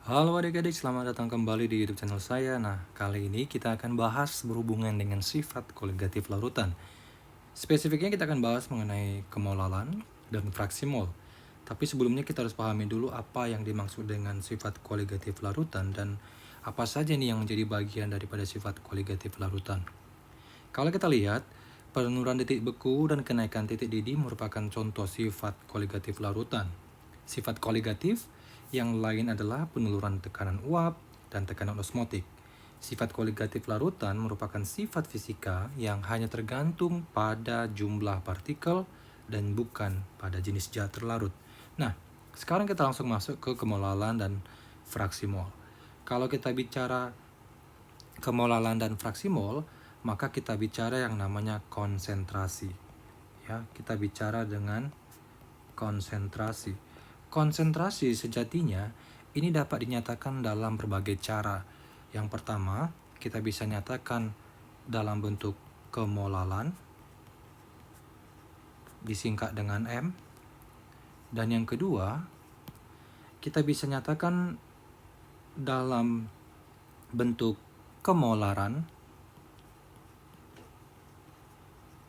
Halo adik-adik, selamat datang kembali di YouTube channel saya. Nah, kali ini kita akan bahas berhubungan dengan sifat koligatif larutan. Spesifiknya kita akan bahas mengenai kemolalan dan fraksi mol. Tapi sebelumnya kita harus pahami dulu apa yang dimaksud dengan sifat koligatif larutan dan apa saja nih yang menjadi bagian daripada sifat koligatif larutan. Kalau kita lihat, penurunan titik beku dan kenaikan titik didih merupakan contoh sifat koligatif larutan. Sifat koligatif yang lain adalah peneluran tekanan uap dan tekanan osmotik. Sifat koligatif larutan merupakan sifat fisika yang hanya tergantung pada jumlah partikel dan bukan pada jenis zat terlarut. Nah, sekarang kita langsung masuk ke kemolalan dan fraksi mol. Kalau kita bicara kemolalan dan fraksi mol, maka kita bicara yang namanya konsentrasi. Ya, kita bicara dengan konsentrasi. Konsentrasi sejatinya ini dapat dinyatakan dalam berbagai cara. Yang pertama, kita bisa nyatakan dalam bentuk kemolalan, disingkat dengan M. Dan yang kedua, kita bisa nyatakan dalam bentuk kemolaran,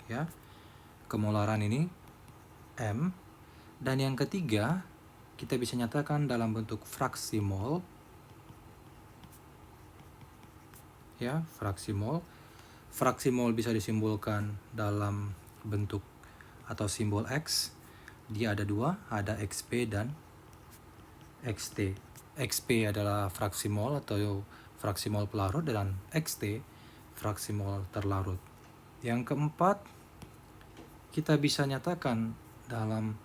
ya. Kemolaran ini M. Dan yang ketiga, kita bisa nyatakan dalam bentuk fraksi mol, ya, fraksi mol. Fraksi mol bisa disimbolkan dalam bentuk atau simbol X. Dia ada dua, ada XP dan XT. XP adalah fraksi mol atau fraksi mol pelarut dan XT fraksi mol terlarut. Yang keempat, kita bisa nyatakan dalam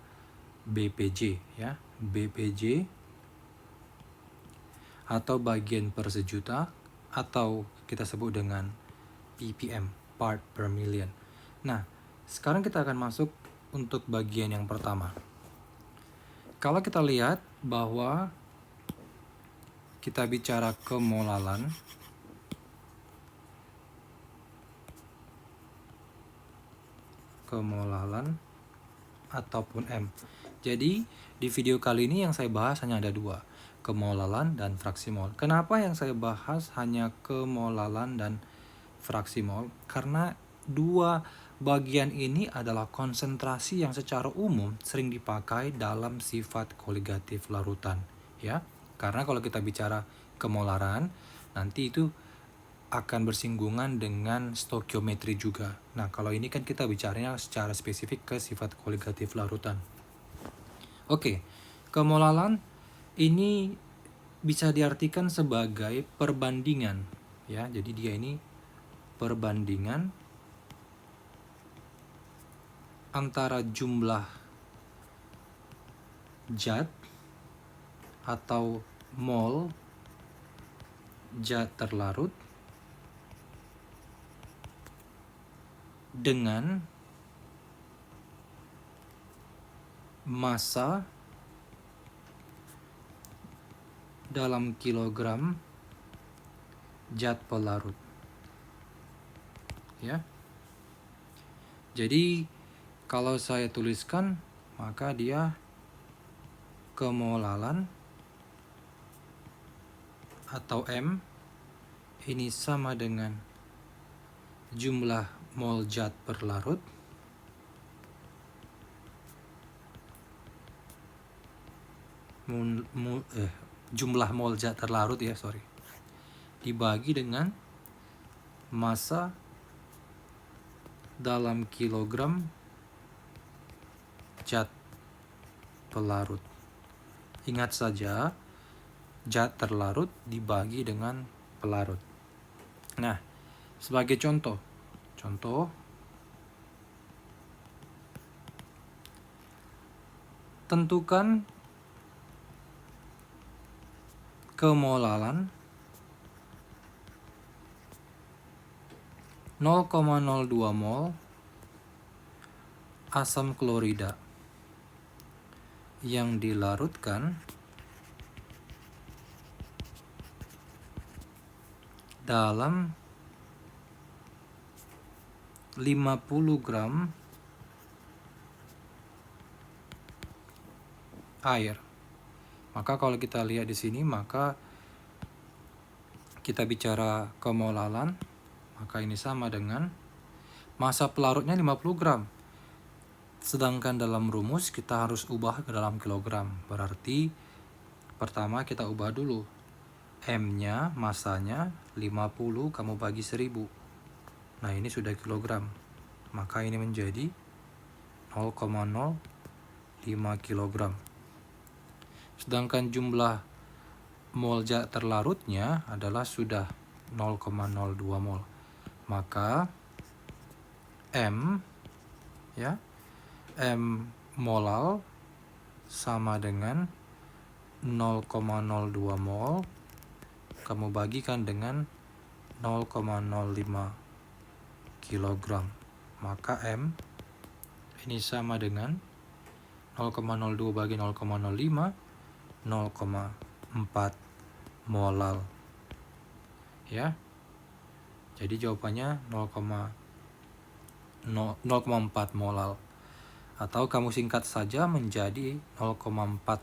BPJ, ya. BPJ atau bagian per sejuta atau kita sebut dengan ppm, part per million. Nah, sekarang kita akan masuk untuk bagian yang pertama. Kalau kita lihat bahwa kita bicara kemolalan, ataupun M. Jadi di video kali ini yang saya bahas hanya ada dua, kemolalan dan fraksi mol. Kenapa yang saya bahas hanya kemolalan dan fraksi mol? Karena dua bagian ini adalah konsentrasi yang secara umum sering dipakai dalam sifat koligatif larutan, ya. Karena kalau kita bicara kemolaran, nanti itu akan bersinggungan dengan stokiometri juga. Nah, kalau ini kan kita bicaranya secara spesifik ke sifat koligatif larutan. Oke, kemolalan ini bisa diartikan sebagai perbandingan, ya. Jadi dia ini perbandingan antara jumlah zat atau mol zat terlarut dengan massa dalam kilogram zat pelarut, ya. Jadi kalau saya tuliskan, maka dia kemolalan atau M ini sama dengan jumlah mol zat per larut jumlah mol zat terlarut, ya, dibagi dengan massa dalam kilogram zat pelarut. Ingat saja, zat terlarut dibagi dengan pelarut. Nah, sebagai contoh, tentukan kemolalan 0,02 mol asam klorida yang dilarutkan dalam 50 gram air. Maka kalau kita lihat di sini, maka kita bicara kemolalan, maka ini sama dengan massa pelarutnya 50 gram. Sedangkan dalam rumus kita harus ubah ke dalam kilogram. Berarti pertama kita ubah dulu. M-nya, massanya 50 kamu bagi 1000. Nah, ini sudah kilogram. Maka ini menjadi 0,05 kilogram. Sedangkan jumlah mol zat terlarutnya adalah sudah 0,02 mol. Maka M molal sama dengan 0,02 mol kamu bagikan dengan 0,05 kilogram. Maka M ini sama dengan 0,02 bagi 0,05, 0,4 molal. Ya. Jadi jawabannya 0,4 molal. Atau kamu singkat saja menjadi 0,4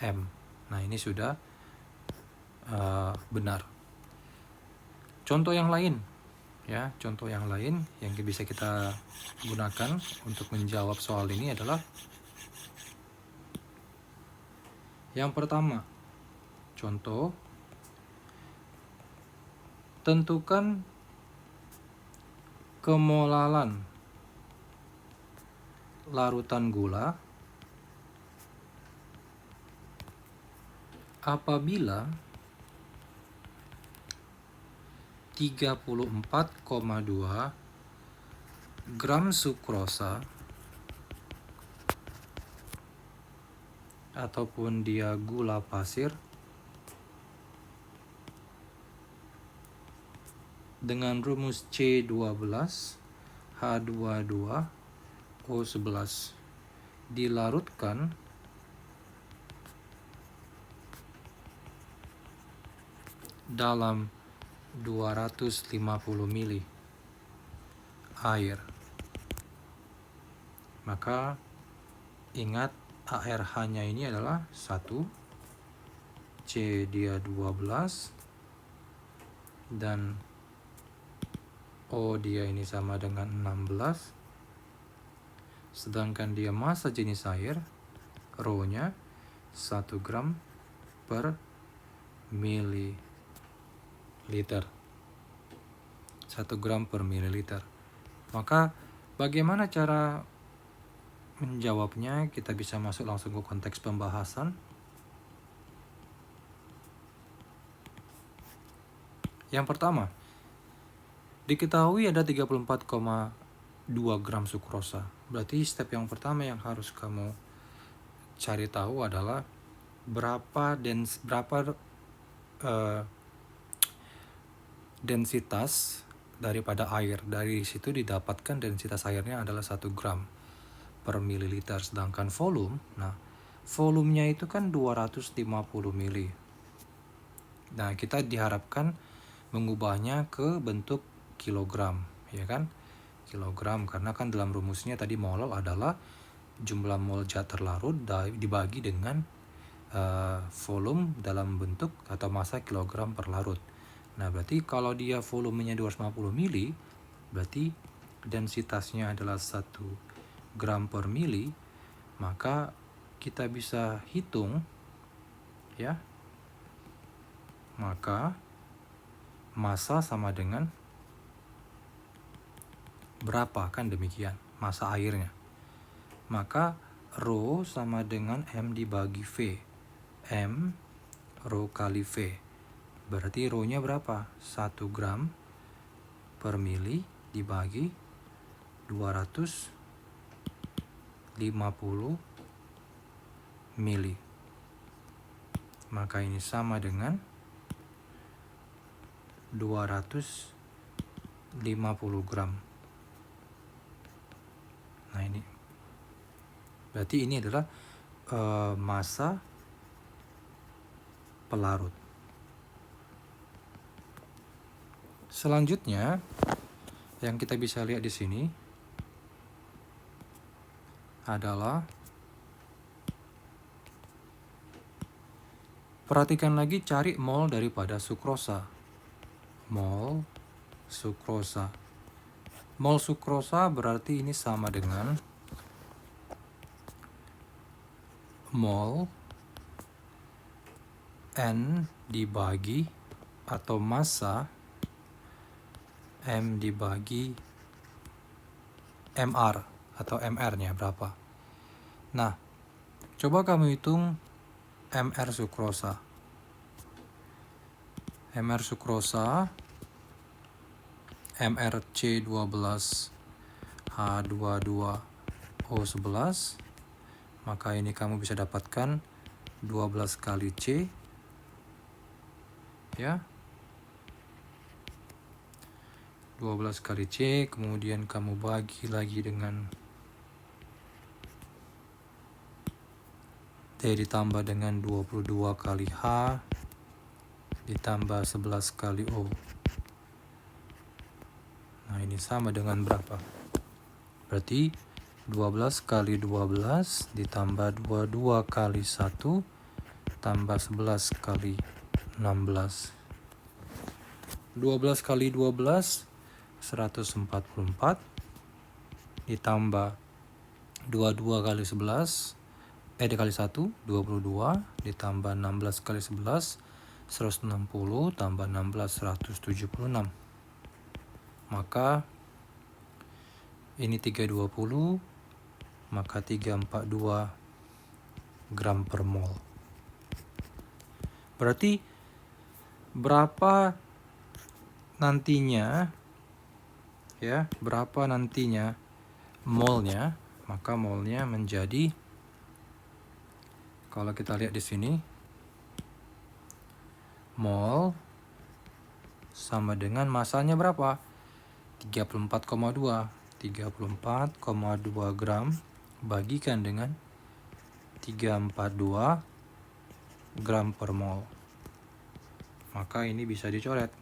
M. Nah, ini sudah benar. Contoh yang lain, ya, contoh yang lain yang bisa kita gunakan untuk menjawab soal ini adalah yang pertama. Contoh, tentukan kemolalan larutan gula apabila 34,2 gram sukrosa ataupun dia gula pasir dengan rumus C12H22O11 dilarutkan dalam 250 ml air. Maka ingat ARH-nya ini adalah 1, C dia 12, dan O dia ini sama dengan 16. Sedangkan dia massa jenis air, Rho-nya 1 gram per mililiter. 1 gram per mililiter. Maka bagaimana cara menjawabnya? Kita bisa masuk langsung ke konteks pembahasan. Yang pertama, diketahui ada 34,2 gram sukrosa. Berarti step yang pertama yang harus kamu cari tahu adalah berapa densitas daripada air. Dari situ didapatkan densitas airnya adalah 1 gram per mililiter. Sedangkan volume, volumenya itu kan 250 mili. Nah, kita diharapkan mengubahnya ke bentuk kilogram, ya kan? Kilogram, karena kan dalam rumusnya tadi molal adalah jumlah mol zat terlarut dibagi dengan volume dalam bentuk atau massa kilogram per larut. Nah, berarti kalau dia volumenya 250 mili, berarti densitasnya adalah 1 gram per mili, maka kita bisa hitung, ya. Maka massa sama dengan berapa, kan demikian, massa airnya. Maka Rho sama dengan M dibagi V. M Rho kali V. Berarti Rho-nya berapa? 1 gram per mili dibagi 250 mili. Maka ini sama dengan 250 gram. Nah, ini berarti ini adalah massa pelarut. Selanjutnya yang kita bisa lihat di sini adalah Perhatikan lagi, cari mol daripada sukrosa. Mol sukrosa. Mol sukrosa berarti ini sama dengan mol N dibagi atau massa M dibagi MR atau MR-nya berapa. Nah, coba kamu hitung MR sukrosa. MR sukrosa MRC12 H22O11, maka ini kamu bisa dapatkan 12 kali C, ya, 12 kali C, kemudian kamu bagi lagi dengan T ditambah dengan 22 kali H ditambah 11 kali O. Nah, ini sama dengan berapa? Berarti 12 kali 12 ditambah 22 kali 1 tambah 11 kali 16. 12 kali 12 144 ditambah 22 kali 11 dikali 1 22 ditambah 16 kali 11 160 tambah 16 176. Maka ini 320, maka 342 gram per mol. Berarti berapa nantinya, ya, berapa nantinya molnya? Maka molnya menjadi, kalau kita lihat di sini, mol sama dengan masanya berapa? 34,2. 34,2 gram bagikan dengan 342 gram per mol. Maka ini bisa dicoret.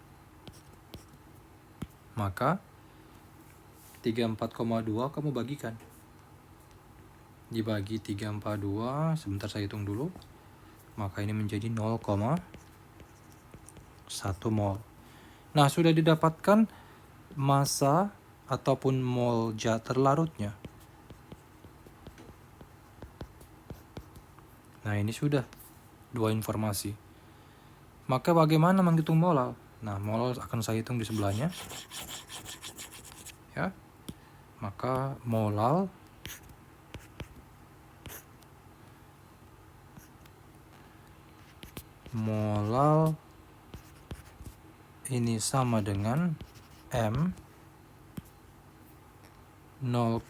Maka 34,2 kamu bagikan. Dibagi 342, sebentar saya hitung dulu. Maka ini menjadi 0,1 mol. Nah, sudah didapatkan massa ataupun mol terlarutnya. Nah, ini sudah dua informasi. Maka bagaimana menghitung molal? Nah, molal akan saya hitung di sebelahnya. Ya. Maka molal ini sama dengan M 0,1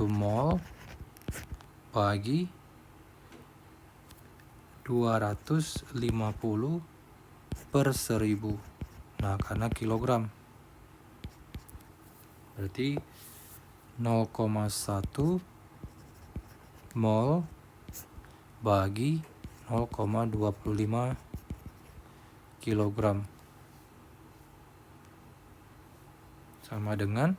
mol bagi 250 per 1000. Nah, karena kilogram. Berarti 0,1 mol bagi 0,25 kilogram sama dengan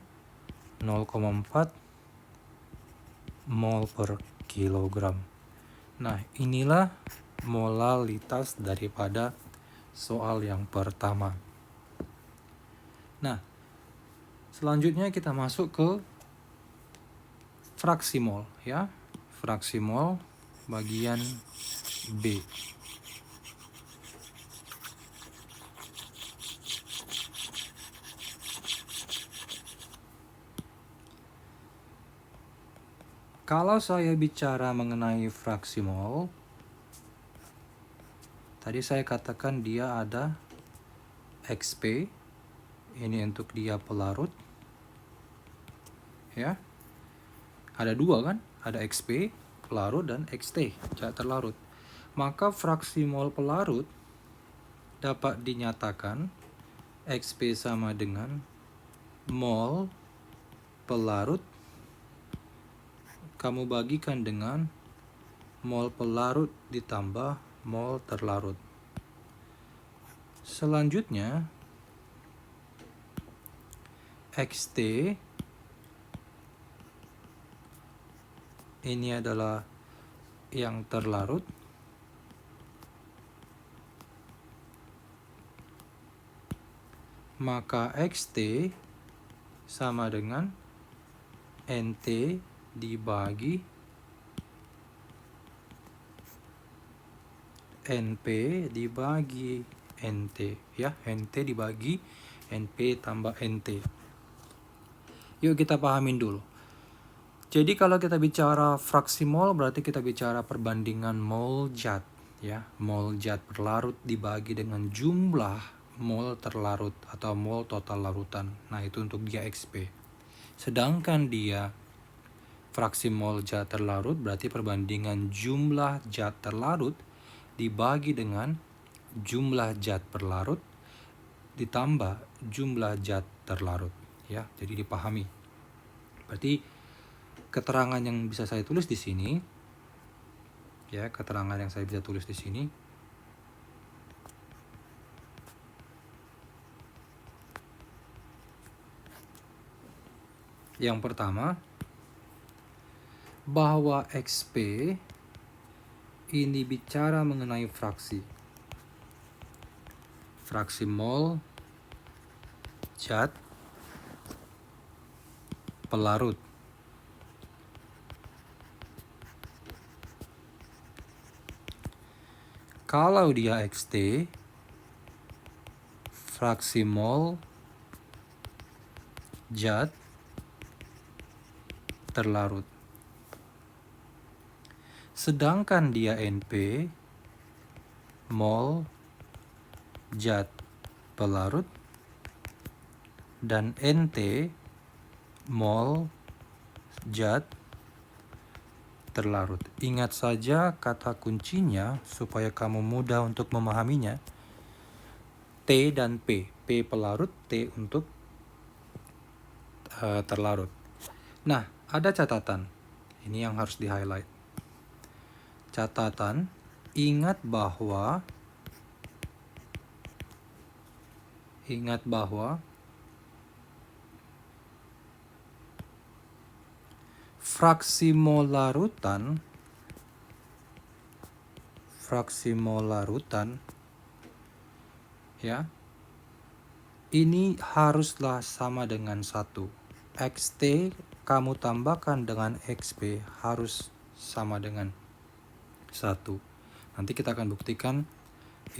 0,4 mol per kilogram. Nah, inilah molalitas daripada soal yang pertama. Nah, selanjutnya kita masuk ke fraksi mol, ya. Fraksi mol bagian B. Kalau saya bicara mengenai fraksi mol, tadi saya katakan dia ada XP, ini untuk dia pelarut, ya. Ada dua kan, ada XP pelarut dan XT zat terlarut. Maka fraksi mol pelarut dapat dinyatakan XP sama dengan mol pelarut kamu bagikan dengan mol pelarut ditambah mol terlarut. Selanjutnya XT ini adalah yang terlarut, maka XT sama dengan NT dibagi NP dibagi NT, ya. NT dibagi NP tambah NT. Yuk kita pahamin dulu. Jadi kalau kita bicara fraksi mol berarti kita bicara perbandingan mol zat, ya. Mol zat berlarut dibagi dengan jumlah mol terlarut atau mol total larutan. Nah, itu untuk dia XP. Sedangkan dia fraksi mol zat terlarut berarti perbandingan jumlah zat terlarut dibagi dengan jumlah zat berlarut ditambah jumlah zat terlarut, ya. Jadi dipahami. Berarti keterangan yang bisa saya tulis di sini, ya, keterangan yang saya bisa tulis di sini yang pertama, bahwa XP ini bicara mengenai fraksi mol zat pelarut. Kalau dia XT, fraksi mol zat terlarut. Sedangkan dia NP, mol zat pelarut, dan NT, mol zat terlarut. Ingat saja kata kuncinya supaya kamu mudah untuk memahaminya. T dan P. P pelarut, T untuk terlarut. Nah, ada catatan. Ini yang harus di-highlight. Catatan, ingat bahwa fraksi mol larutan ya, ini haruslah sama dengan 1. XT kamu tambahkan dengan XP harus sama dengan 1. Nanti kita akan buktikan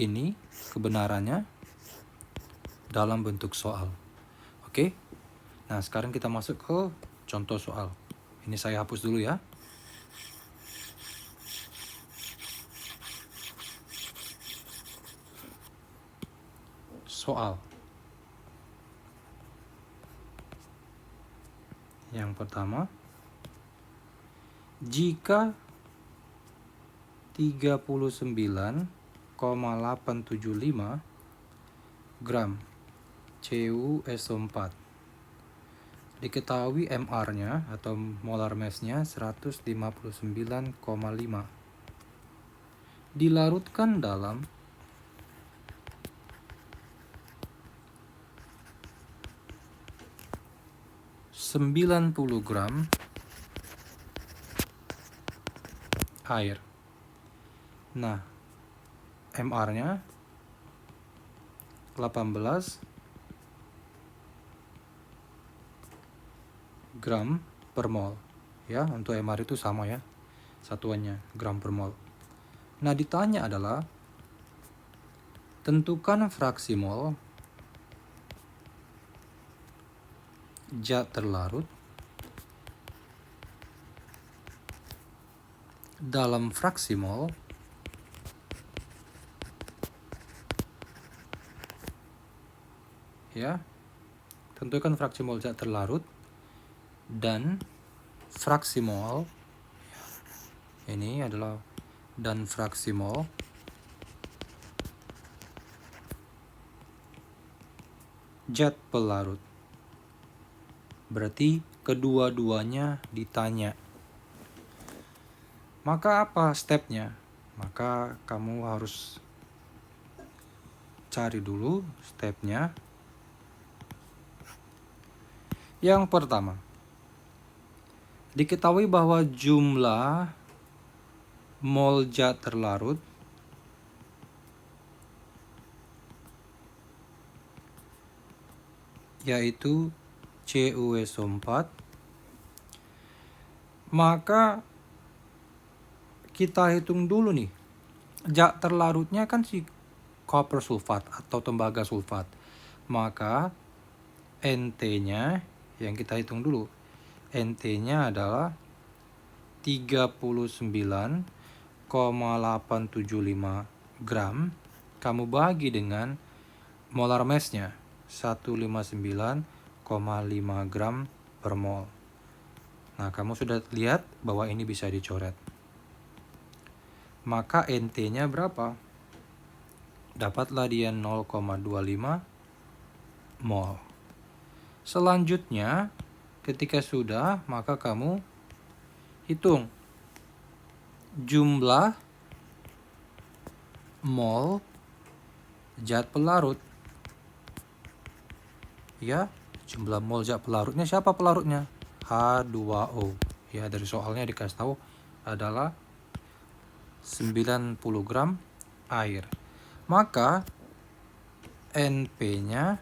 ini kebenarannya dalam bentuk soal. Oke? Nah, sekarang kita masuk ke contoh soal. Ini saya hapus dulu ya. Soal. Yang pertama, jika 39,875 gram CuSO4 diketahui MR-nya atau molar mass-nya 159,5, dilarutkan dalam 90 gram air. Nah, MR-nya 18 gram per mol. Ya, untuk MR itu sama ya, satuannya gram per mol. Nah, ditanya adalah tentukan fraksi mol zat terlarut dalam fraksi mol ya, tentukan fraksi mol zat terlarut dan fraksi mol, ini adalah dan fraksi mol zat pelarut. Berarti kedua-duanya ditanya. Maka apa stepnya? Maka kamu harus cari dulu stepnya. Yang pertama, diketahui bahwa jumlah mol zat terlarut yaitu CuSO4, maka kita hitung dulu nih. Zat terlarutnya kan si copper sulfat atau tembaga sulfat. Maka NT-nya yang kita hitung dulu. NT-nya adalah 39,875 gram. Kamu bagi dengan molar mass-nya 159,5 gram per mol. Nah, kamu sudah lihat bahwa ini bisa dicoret. Maka NT-nya berapa? Dapatlah dia 0,25 mol. Selanjutnya, ketika sudah, maka kamu hitung jumlah mol zat pelarut. Ya, jumlah mol zat pelarutnya, siapa pelarutnya? H2O. Ya, dari soalnya dikasih tahu adalah 90 gram air. Maka NP-nya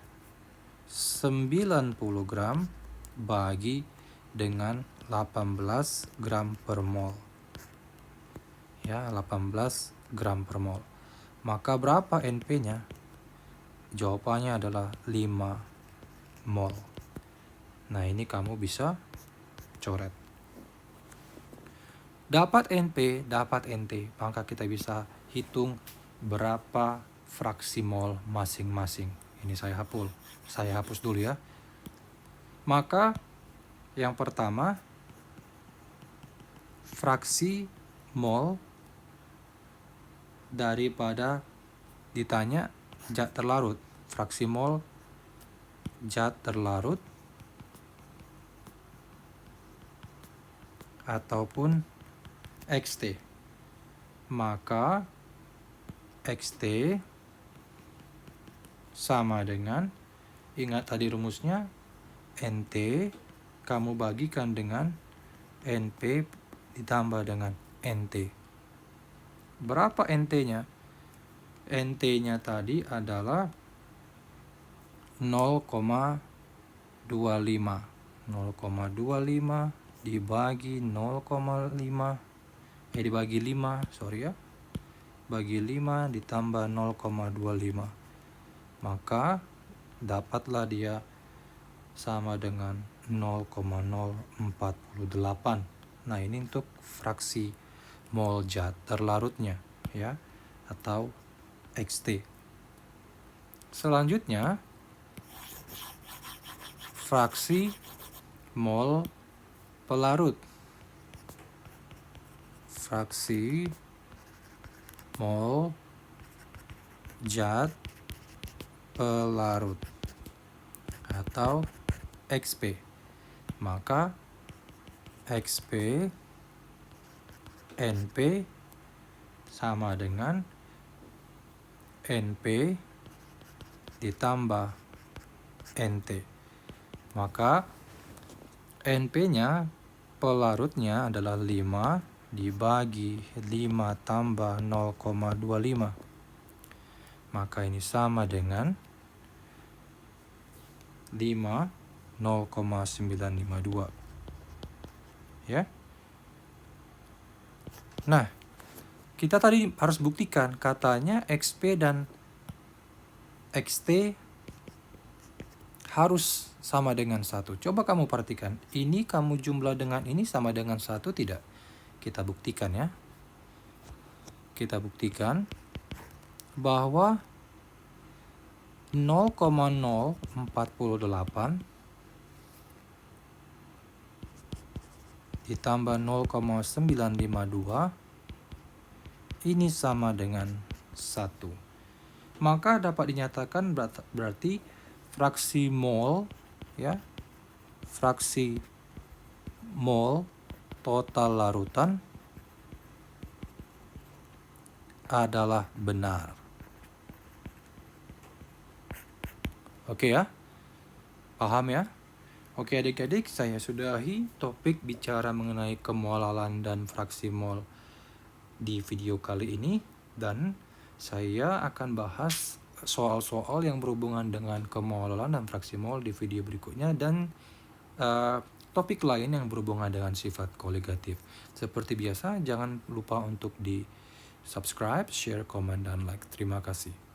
90 gram bagi dengan 18 gram per mol. Ya, 18 gram per mol. Maka berapa NP-nya? Jawabannya adalah 5 mol. Nah, ini kamu bisa coret. Dapat NP, dapat NT, maka kita bisa hitung berapa fraksi mol masing-masing. Ini saya hapus dulu ya. Maka yang pertama, fraksi mol daripada ditanya zat terlarut. Fraksi mol zat terlarut ataupun XT. Maka XT sama dengan, ingat tadi rumusnya, NT kamu bagikan dengan NP ditambah dengan NT. Berapa NT-nya? NT-nya tadi adalah 0,25. 0,25 dibagi 0,5 dibagi 5, bagi 5 ditambah 0,25. Maka dapatlah dia sama dengan 0,048. Nah, ini untuk fraksi mol zat terlarutnya ya, atau XT. Selanjutnya, fraksi mol pelarut. Fraksi mol zat pelarut atau XP. Maka XP NP sama dengan NP ditambah NT. Maka NP-nya pelarutnya adalah 5 dibagi 5 tambah 0,25. Maka ini sama dengan 0,952. Ya. Nah, kita tadi harus buktikan katanya XP dan XT harus sama dengan 1. Coba kamu perhatikan, ini kamu jumlah dengan ini sama dengan 1 tidak? Kita buktikan ya. Kita buktikan bahwa 0,048 ditambah 0,952 ini sama dengan 1. Maka dapat dinyatakan berarti fraksi mol ya, fraksi mol total larutan adalah benar. Oke ya? Paham ya? Oke adik-adik, saya sudahi topik bicara mengenai kemolalan dan fraksi mol di video kali ini, dan saya akan bahas soal-soal yang berhubungan dengan kemolalan dan fraksi mol di video berikutnya, dan topik lain yang berhubungan dengan sifat koligatif. Seperti biasa, jangan lupa untuk di subscribe, share, komen, dan like. Terima kasih.